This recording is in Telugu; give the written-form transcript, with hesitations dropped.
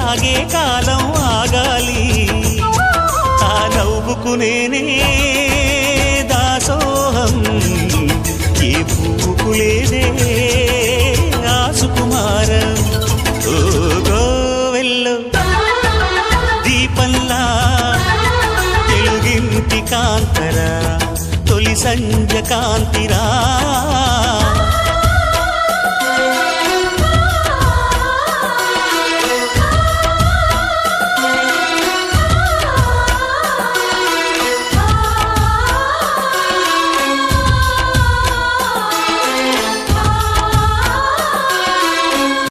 ఆగే కాలం ఆగాలి ఆ నవ్వుకు నేనే దాసోహం ఏ పువ్వుకు లేదే ఆ సుకుమారం ఓ గోవెల్లో దీపంలా తెలుగింటి కాంతరా తొలి సంజ కాంతిరా